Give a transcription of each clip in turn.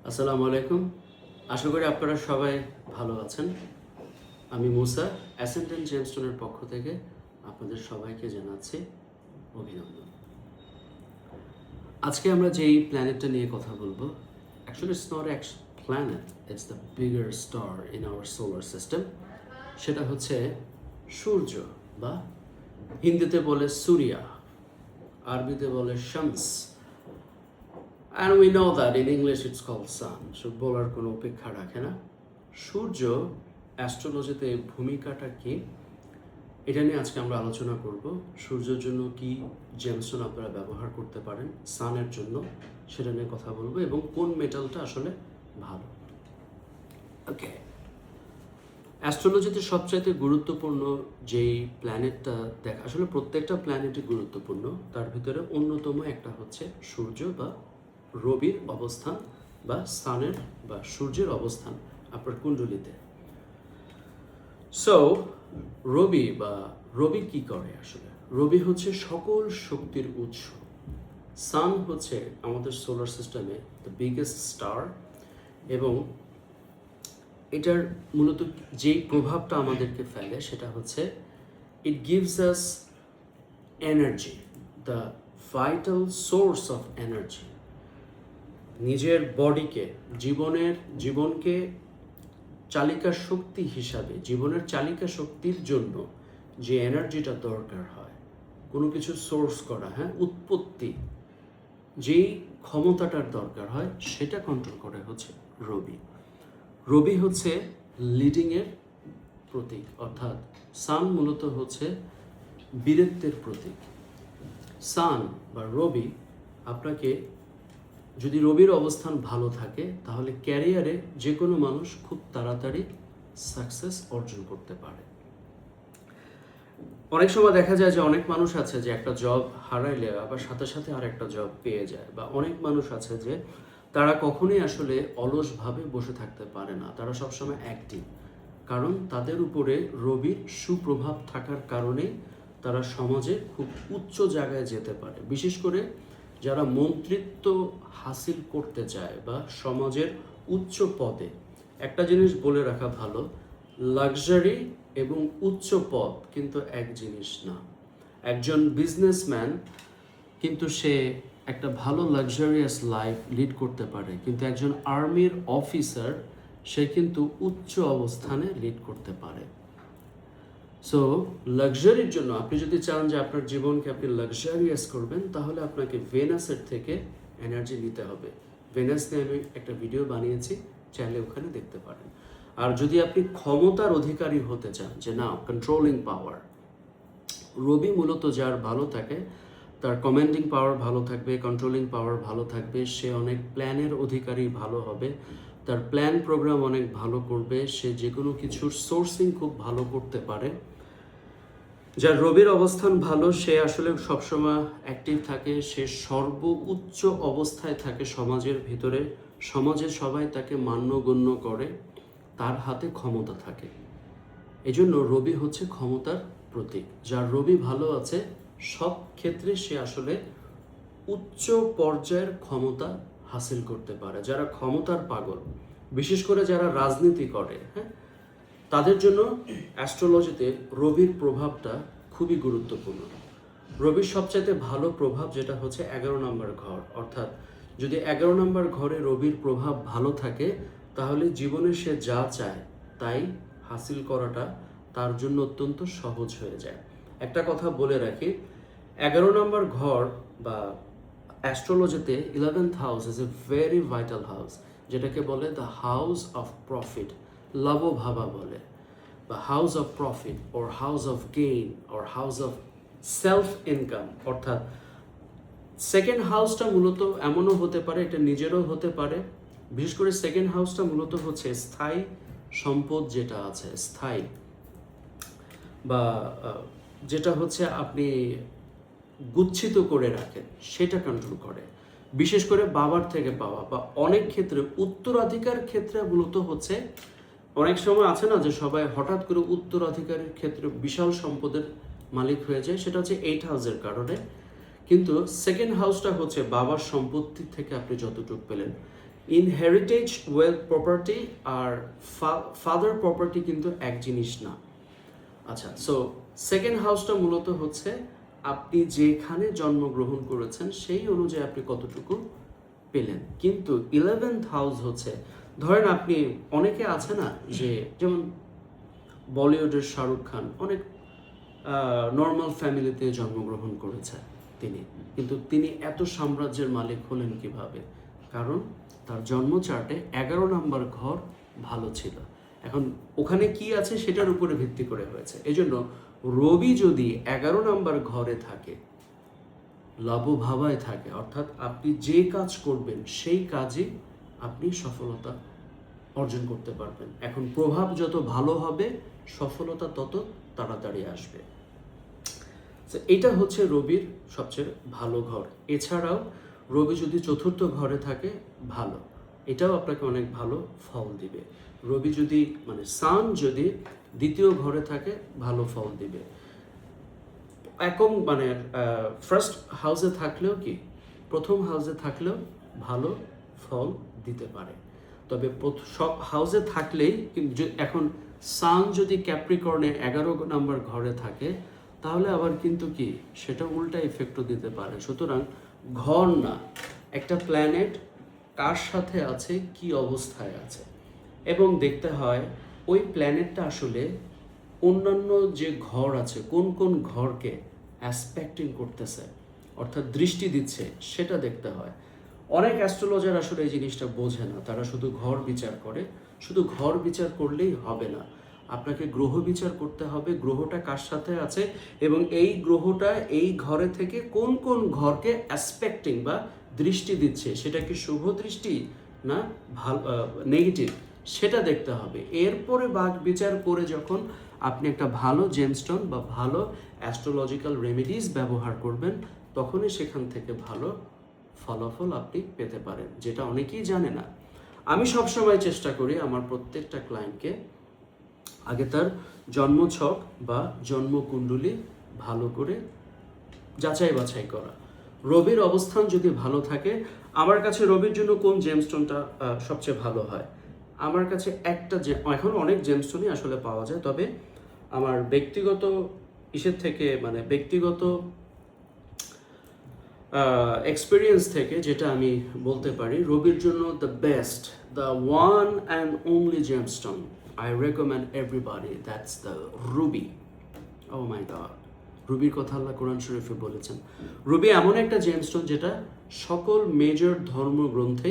আসসালামু আলাইকুম। আশা করি আপনারা সবাই ভালো আছেন। আমি মুসা, অ্যাসেন্ডেন্ট জেমস্টোনের পক্ষ থেকে আপনাদের সবাইকে জানাচ্ছি অভিনন্দন। আজকে আমরা যেই প্ল্যানেটটা নিয়ে কথা বলবো, actually it's not planet, it's the bigger star in our solar system. সেটা হচ্ছে সূর্য, বা হিন্দিতে বলে সূর্যা, আরবিতে বলে Shams, and we know that in English it's called sun. So বলার কোনো অপেক্ষা রাখে না। সূর্য অ্যাস্ট্রোলজিতে ভূমিকাটা কি, এটা নিয়ে আজকে আমরা আলোচনা করব। সূর্যের জন্য কি জেমস্টোন আপনারা ব্যবহার করতে পারেন, সানের জন্য সেটা নিয়ে কথা বলবো, এবং কোন মেটালটা আসলে ভালো। ওকে, অ্যাস্ট্রোলজিতে সবচাইতে গুরুত্বপূর্ণ যেই প্ল্যানেটটা দেখা, আসলে প্রত্যেকটা প্ল্যানেটই গুরুত্বপূর্ণ, তার ভিতরে অন্যতম একটা হচ্ছে সূর্য বা রবির অবস্থান, বা সানের বা সূর্যের অবস্থান আপনার কুণ্ডলিতে। সো রবি কি করে আসলে? রবি হচ্ছে সকল শক্তির উৎস। সান হচ্ছে আমাদের সোলার সিস্টেমে দ্য বিগেস্ট স্টার, এবং এটার মূলত যেই প্রভাবটা আমাদেরকে ফেলে সেটা হচ্ছে it gives us energy, the vital source of energy. নিজের বডিকে, জীবনকে চালিকা শক্তি হিসাবে, জীবনের চালিকা শক্তির জন্য যে এনার্জিটা দরকার হয় কোনো কিছু সোর্স করা, উৎপত্তি, যেই ক্ষমতাটার দরকার হয় সেটা কন্ট্রোল করে হচ্ছে রবি। রবি হচ্ছে লিডিংয়ের প্রতীক, অর্থাৎ সান মূলত হচ্ছে বীরত্বের প্রতীক। সান বা রবি আপনাকে, যদি রবির অবস্থান ভালো থাকে তাহলে ক্যারিয়ারে যে কোনো মানুষ খুব তাড়াতাড়ি সাকসেস অর্জন করতে পারে। অনেক সময় দেখা যায় যে অনেক মানুষ আছে যে একটা জব হারাইলে আবার সাথে সাথে আর একটা জব পেয়ে যায়, বা অনেক মানুষ আছে যে তারা কখনোই আসলে অলসভাবে বসে থাকতে পারে না, তারা সবসময় অ্যাক্টিভ, কারণ তাদের উপরে রবির সুপ্রভাব থাকার কারণে তারা সমাজে খুব উচ্চ জায়গায় যেতে পারে। বিশেষ করে যারা মন্ত্রিত্ব হাসিল করতে চায় বা সমাজের উচ্চ পদে। একটা জিনিস বলে রাখা ভালো, লাক্সারি এবং উচ্চ পদ কিন্তু এক জিনিস না। একজন বিজনেসম্যান কিন্তু সে একটা ভালো লাক্সারিয়াস লাইফ লিড করতে পারে, কিন্তু একজন আর্মির অফিসার সে কিন্তু উচ্চ অবস্থানে লিড করতে পারে। সো লাক্সারির জন্য আপনি যদি চান যে আপনার জীবনকে আপনি লাক্সারিয়াস করবেন, তাহলে আপনাকে ভেনাসের থেকে এনার্জি নিতে হবে। ভেনাস নিয়ে আমি একটা ভিডিও বানিয়েছি, চাইলে ওখানে দেখতে পারেন। আর যদি আপনি ক্ষমতার অধিকারী হতে চান, যে না কন্ট্রোলিং পাওয়ার, রবি মূলত যার ভালো থাকে তার কমান্ডিং পাওয়ার ভালো থাকবে, কন্ট্রোলিং পাওয়ার ভালো থাকবে, সে অনেক প্ল্যানের অধিকারী ভালো হবে, তার প্ল্যান প্রোগ্রাম অনেক ভালো করবে, সে যে কোনো কিছুর সোর্সিং খুব ভালো করতে পারে। যার রবির অবস্থান ভালো সে আসলে সবসময় অ্যাক্টিভ থাকে, সে সর্বোচ্চ অবস্থায় থাকে সমাজের ভিতরে, সমাজে সবাই তাকে মান্যগণ্য করে, তার হাতে ক্ষমতা থাকে। এজন্য রবি হচ্ছে ক্ষমতার প্রতীক। যার রবি ভালো আছে সব ক্ষেত্রে সে আসলে উচ্চ পর্যায়ের ক্ষমতা হাসিল করতে পারে। যারা ক্ষমতার পাগল, বিশেষ করে যারা রাজনীতি করে, তাদের জন্য অ্যাস্ট্রোলজিতে রবির প্রভাবটা খুবই গুরুত্বপূর্ণ। রবির সবচাইতে ভালো প্রভাব যেটা হচ্ছে 11 নম্বর ঘর, অর্থাৎ যদি 11 নম্বর ঘরে রবির প্রভাব ভালো থাকে তাহলে জীবনে সে যা চায় তাই হাসিল করাটা তার জন্য অত্যন্ত সহজ হয়ে যায়। একটা কথা বলে রাখি, 11 নম্বর ঘর বা অ্যাস্ট্রোলজিতে 11th house is a very vital house, যেটাকে বলে দ্য হাউস অফ প্রফিট, লাভভাবা বলে, বা house of profit or house of gain or house of self income. অর্থাৎ সেকেন্ড হাউসটা মূলত এমনও হতে পারে, এটা নিজেরও হতে পারে, বিশেষ করে সেকেন্ড হাউসটা মূলত হচ্ছে স্থায়ী সম্পদ, যেটা আছে স্থায়ী, বা যেটা হচ্ছে আপনি গুচ্ছিত করে রাখেন সেটা কন্ট্রোল করে। বিশেষ করে বাবার থেকে পাওয়া, বা অনেক ক্ষেত্রে উত্তরাধিকার ক্ষেত্রে মূলত হচ্ছে, অনেক সময় আছে না যে সবাই হঠাৎ করে উত্তরাধিকারের ক্ষেত্রে বিশাল সম্পদের মালিক হয়ে যায়, সেটা হচ্ছে 8 হাউসের কারণে। কিন্তু সেকেন্ড হাউসটা হচ্ছে বাবার সম্পত্তি থেকে আপনি যতটুকু পেলেন, ইনহেরিটেজ ওয়েলথ প্রপার্টি আর ফাদার প্রপার্টি কিন্তু এক জিনিস না। আচ্ছা, সো সেকেন্ড হাউসটা মূলত হচ্ছে আপনি যেখানে জন্মগ্রহণ করেছেন সেই অনুযায়ী আপনি কতটুকু পেলেন। কিন্তু 11th হাউস হচ্ছে, ধরেন আপনি, অনেকে আছে না যে যেমন বলিউডের শাহরুখ খান অনেক নর্মাল ফ্যামিলিতে জন্মগ্রহণ করেছে তিনি, কিন্তু তিনি এত সাম্রাজ্যের মালিক হলেন কিভাবে? কারণ তার জন্ম চার্টে 11 নম্বর ঘর ভালো ছিল। এখন ওখানে কি আছে সেটার উপরে ভিত্তি করে হয়েছে। এজন্য রবি যদি 11 নম্বর ঘরে থাকে, লাভভাবায় থাকে, অর্থাৎ আপনি যে কাজ করবেন সেই কাজে আপনি সফলতা অর্জন করতে পারবেন। এখন প্রভাব যত ভালো হবে সফলতা তত তাড়াতাড়ি আসবে। এটা হচ্ছে রবির সবচেয়ে ভালো ঘর। এছাড়াও রবি যদি চতুর্থ ঘরে থাকে ভালো, এটাও আপনাকে অনেক ভালো ফল দিবে। রবি যদি মানে সান যদি দ্বিতীয় ঘরে থাকে ভালো ফল দিবে। একম মানে ফার্স্ট হাউসে থাকলেও কি প্রথম হাউসে থাকলেও ভালো ফল দিতে পারে। তবে সব হাউসে থাকলেই এখন সান যদি ক্যাপ্রিকর্নে 11 নম্বর ঘরে থাকে তাহলে আবার কিন্তু কি সেটা উল্টা ইফেক্টও দিতে পারে। সুতরাং ঘর না, একটা প্ল্যানেট কার সাথে আছে, কি অবস্থায় আছে, এবং দেখতে হয় ওই প্ল্যানেটটা আসলে অন্যান্য যে ঘর আছে কোন কোন ঘরকে অ্যাসপেক্টিং করতেছে, অর্থাৎ দৃষ্টি দিচ্ছে, সেটা দেখতে হয়। অনেক অ্যাস্ট্রোলজার আসলে এই জিনিসটা বোঝে না, তারা শুধু ঘর বিচার করে। শুধু ঘর বিচার করলেই হবে না, আপনাকে গ্রহ বিচার করতে হবে, গ্রহটা কার সাথে আছে এবং এই গ্রহটা এই ঘরে থেকে কোন কোন ঘরকে অ্যাসপেক্টিং বা দৃষ্টি দিচ্ছে, সেটা কি শুভ দৃষ্টি না ভালো নেগেটিভ, সেটা দেখতে হবে। এরপরে বাক বিচার করে যখন আপনি একটা ভালো জেমস্টোন বা ভালো অ্যাস্ট্রোলজিক্যাল রেমেডিজ ব্যবহার করবেন, তখনই সেখান থেকে ভালো ফলাফল আপনি পেতে পারেন, যেটা অনেকেই জানে না। আমি সবসময় চেষ্টা করি আমার প্রত্যেকটা ক্লায়েন্টকে আগে তার জন্মছক বা জন্মকুণ্ডলী ভালো করে যাচাই বাছাই করা। রবির অবস্থান যদি ভালো থাকে, আমার কাছে রবির জন্য কোন জেমস্টোনটা সবচেয়ে ভালো হয়, আমার কাছে একটা এখন অনেক জেমস্টোনই আসলে পাওয়া যায়, তবে আমার ব্যক্তিগত ইসের থেকে মানে ব্যক্তিগত এক্সপিরিয়েন্স থেকে যেটা আমি বলতে পারি, রবির জন্য the best, the one and only gemstone I recommend everybody, that's the ruby. Oh my god, রুবির কথা আল্লাহ কোরআন শরীফে বলেছেন। রুবি এমন একটা জেমস্টোন যেটা সকল মেজর ধর্মগ্রন্থে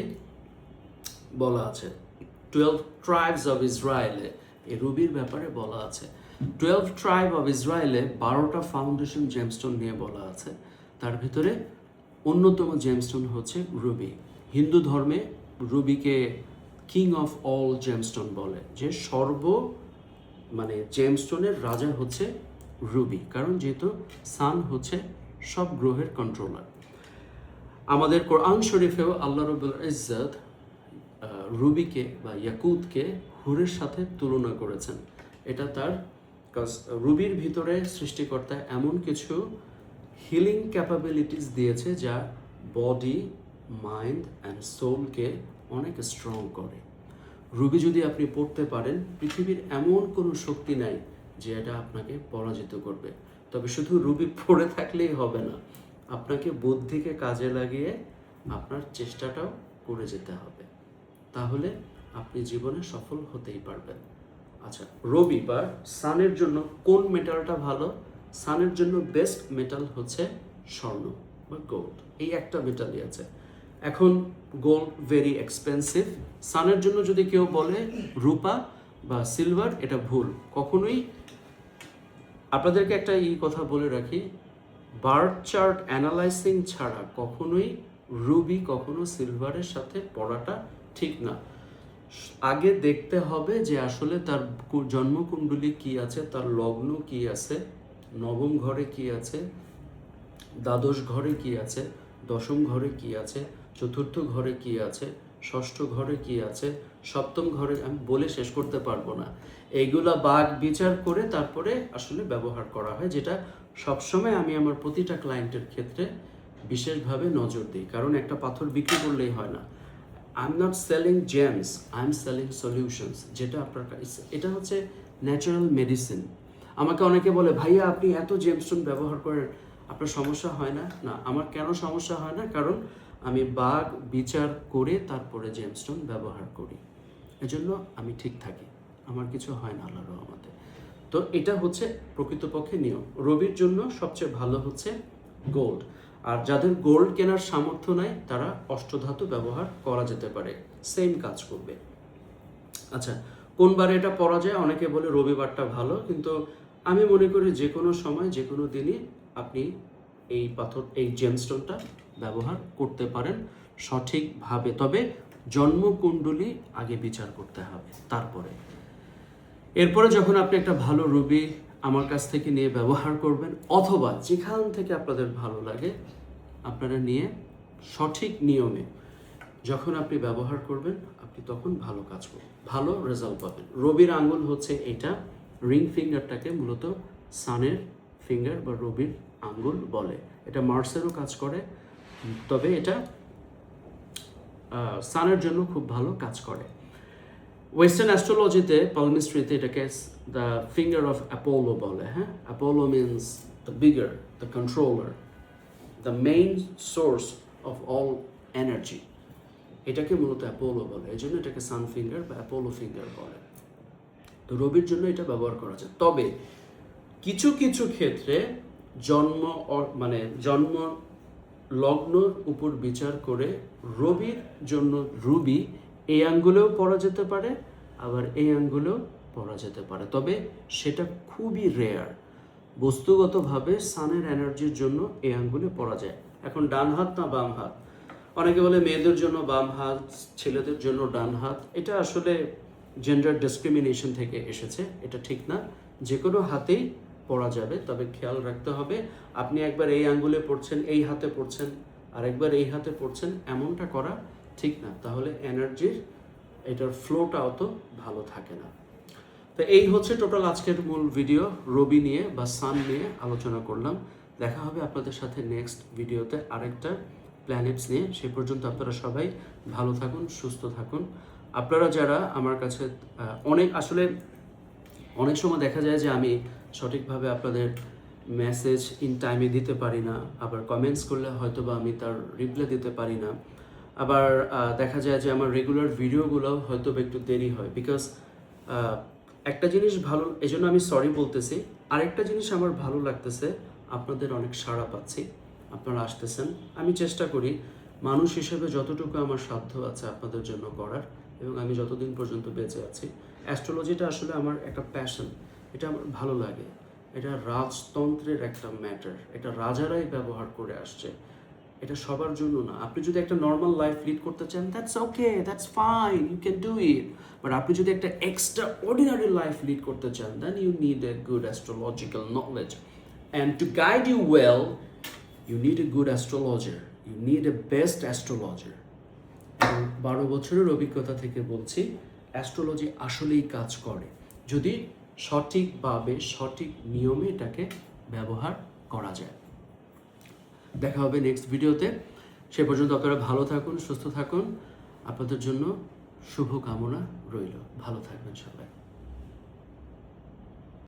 বলা আছে। 12 ট্রাইবস অফ ইসরায়েলে এই রুবির ব্যাপারে বলা আছে। 12 ট্রাইব অফ ইসরায়েলে 12টা ফাউন্ডেশন জেমস্টোন নিয়ে বলা আছে, তার ভিতরে অন্যতম জেমস্টোন হচ্ছে রুবি। হিন্দু ধর্মে রুবিকে কিং অফ অল জেমস্টোন বলে, যে মানে জেমস্টোনের রাজা হচ্ছে রুবি, কারণ যেহেতু সান হচ্ছে সব গ্রহের কন্ট্রোলার। আমাদের কোরআন শরীফেও আল্লাহ রাব্বুল ইজ্জত রুবিকে বা ইয়াকুতকে হুরের সাথে তুলনা করেছেন। এটা তার রুবির ভিতরে সৃষ্টিকর্তা এমন কিছু হিলিং ক্যাপাবিলিটিস দিয়েছে যা বডি, মাইন্ড অ্যান্ড সোলকে অনেক স্ট্রং করে। রুবি যদি আপনি পড়তে পারেন, পৃথিবীর এমন কোনো শক্তি নাই যে এটা আপনাকে পরাজিত করবে। তবে শুধু রুবি পড়ে থাকলেই হবে না, আপনাকে বুদ্ধিকে কাজে লাগিয়ে আপনার চেষ্টাটাও করে যেতে হবে, তাহলে আপনি জীবনে সফল হতেই পারবেন। আচ্ছা, রবি বা সানের জন্য কোন মেটালটা ভালো? সানের জন্য বেস্ট মেটাল হচ্ছে স্বর্ণ বা গোল্ড, এই একটা মেটালই আছে। এখন গোল্ড ভেরি এক্সপেন্সিভ, সানের জন্য যদি কেউ বলে রূপা বা সিলভার, এটা ভুল। কখনোই আপনাদেরকে একটা কথা বলে রাখি, বার্থ চার্ট অ্যানালাইসিং ছাড়া কখনোই রুবি কখনো সিলভারের সাথে পড়াটা ঠিক না। আগে দেখতে হবে যে আসলে তার জন্মকুণ্ডলী কি আছে, তার লগ্ন কি আছে, নবম ঘরে কি আছে, দ্বাদশ ঘরে কি আছে, দশম ঘরে কি আছে, চতুর্থ ঘরে কি আছে, ষষ্ঠ ঘরে কি আছে, সপ্তম ঘরে, আমি বলে শেষ করতে পারবো না। এইগুলা বাগ বিচার করে তারপরে আসলে ব্যবহার করা হয়, যেটা সবসময় আমি আমার প্রতিটা ক্লায়েন্টের ক্ষেত্রে বিশেষভাবে নজর দিই। কারণ একটা পাথর বিক্রি করলেই হয় না, I am not selling James, I am selling solutions, যেটা আপনার কাছে, এটা হচ্ছে ন্যাচারাল মেডিসিন। আমাকে অনেকে বলে, ভাইয়া আপনি এত জেমস্টোন ব্যবহার করেন, আপনার সমস্যা হয় না? না, আমার কেন সমস্যা হয় না? কারণ আমি বাগ বিচার করে তারপরে জেমস্টোন ব্যবহার করি, এজন্য আমি ঠিক থাকি, আমার কিছু হয় না আল্লাহর রহমতে। তো এটা হচ্ছে প্রকৃতপক্ষে নিয়ম। রবির জন্য সবচেয়ে ভালো হচ্ছে গোল্ড। আর যাদের গোল্ড কেনার সামর্থ্য নাই তারা অষ্টধাতু ব্যবহার করা যেতে পারে, সেম কাজ করবে। আচ্ছা, কোন বারে এটা পরা যায়? অনেকে বলে রবিবারটা ভালো, কিন্তু আমি মনে করি যে কোনো সময় যে কোনো দিনই আপনি এই পাথর, এই জেমস্টোনটা ব্যবহার করতে পারেন সঠিকভাবে। তবে জন্মকুণ্ডলী আগে বিচার করতে হবে, তারপরে এরপরে যখন আপনি একটা ভালো রুবি আমার কাছ থেকে নিয়ে ব্যবহার করবেন, অথবা যেখান থেকে আপনাদের ভালো লাগে আপনারা নিয়ে সঠিক নিয়মে যখন আপনি ব্যবহার করবেন, আপনি তখন ভালো কাজ করবেন, ভালো রেজাল্ট পাবেন। রবির আঙ্গুল হচ্ছে এটা, রিং ফিঙ্গারটাকে মূলত সানের ফিঙ্গার বা রবির আঙ্গুল বলে। এটা মার্সেরও কাজ করে, তবে এটা সানের জন্য খুব ভালো কাজ করে। ওয়েস্টার্ন অ্যাস্ট্রোলজিতে, পালমিস্ট্রিতে এটাকে দ্য ফিঙ্গার অফ অ্যাপোলো বলে। হ্যাঁ, Apollo means the bigger, the controller, the main source of all energy. এটাকে মূলত অ্যাপোলো বলে, এই জন্য এটাকে সান ফিঙ্গার বা অ্যাপোলো ফিঙ্গার বলে। তো রবির জন্য এটা ব্যবহার করা যায়। তবে কিছু কিছু ক্ষেত্রে জন্ম লগ্নর উপর বিচার করে রবির জন্য রুবি এই আঙ্গুলেও পরা যেতে পারে, আবার এই আঙ্গুলেও পরা যেতে পারে, তবে সেটা খুবই রেয়ার। বস্তুগতভাবে সানের এনার্জির জন্য এই আঙ্গুলে পরা যায়। এখন ডান হাত না বাম হাত, অনেকে বলে মেয়েদের জন্য বাম হাত, ছেলেদের জন্য ডান হাত। এটা আসলে জেন্ডার ডিসক্রিমিনেশন থেকে এসেছে, এটা ঠিক না। যে কোনো হাতেই পরা যাবে, তবে খেয়াল রাখতে হবে আপনি একবার এই আঙ্গুলে পড়ছেন, এই হাতে পড়ছেন, আর একবার এই হাতে পড়ছেন, এমনটা করা ঠিক না। তাহলে এনার্জির এটার ফ্লোটা অত ভালো থাকে না। তো এই হচ্ছে টোটাল আজকের মূল ভিডিও, রবি নিয়ে বা সান নিয়ে আলোচনা করলাম। দেখা হবে আপনাদের সাথে নেক্সট ভিডিওতে আরেকটা প্ল্যানেটস নিয়ে। সে পর্যন্ত আপনারা সবাই ভালো থাকুন, সুস্থ থাকুন। আপনারা যারা আমার কাছে অনেক সময় দেখা যায় যে আমি সঠিকভাবে আপনাদের মেসেজ ইন টাইমে দিতে পারি না, আবার কমেন্টস করলে হয়তো বা আমি তার রিপ্লাই দিতে পারি না, আবার দেখা যায় যে আমার রেগুলার ভিডিওগুলো হয়তো বা একটু দেরি হয়। বিকজ একটা জিনিস ভালো, এই জন্য আমি সরি বলতেছি। আরেকটা জিনিস আমার ভালো লাগতেছে, আপনাদের অনেক সাড়া পাচ্ছি, আপনারা আসতেছেন। আমি চেষ্টা করি মানুষ হিসেবে যতটুকু আমার সাধ্য আছে আপনাদের জন্য করার, এবং আমি যতদিন পর্যন্ত বেঁচে আছি। অ্যাস্ট্রোলজিটা আসলে আমার একটা প্যাশন, এটা আমার ভালো লাগে। এটা রাজতন্ত্রের একটা ম্যাটার, এটা রাজারাই ব্যবহার করে আসছে, এটা সবার জন্য না। আপনি যদি একটা নর্মাল লাইফ লিড করতে চান, that's okay, that's fine, you can do it. But আপনি যদি একটা এক্সট্রা অর্ডিনারি লাইফ লিড করতে চান, then you need a good astrological knowledge, and to guide you well you need a good astrologer, you need a best astrologer. এবং 12 বছরের অভিজ্ঞতা থেকে বলছি, অ্যাস্ট্রোলজি আসলেই কাজ করে যদি সঠিকভাবে সঠিক নিয়মে এটাকে ব্যবহার করা যায়। দেখা হবে নেক্সট ভিডিওতে। সে পর্যন্ত আপনারা ভালো থাকুন, সুস্থ থাকুন। আপনাদের জন্য শুভ কামনা রইল। ভালো থাকবেন সবাই।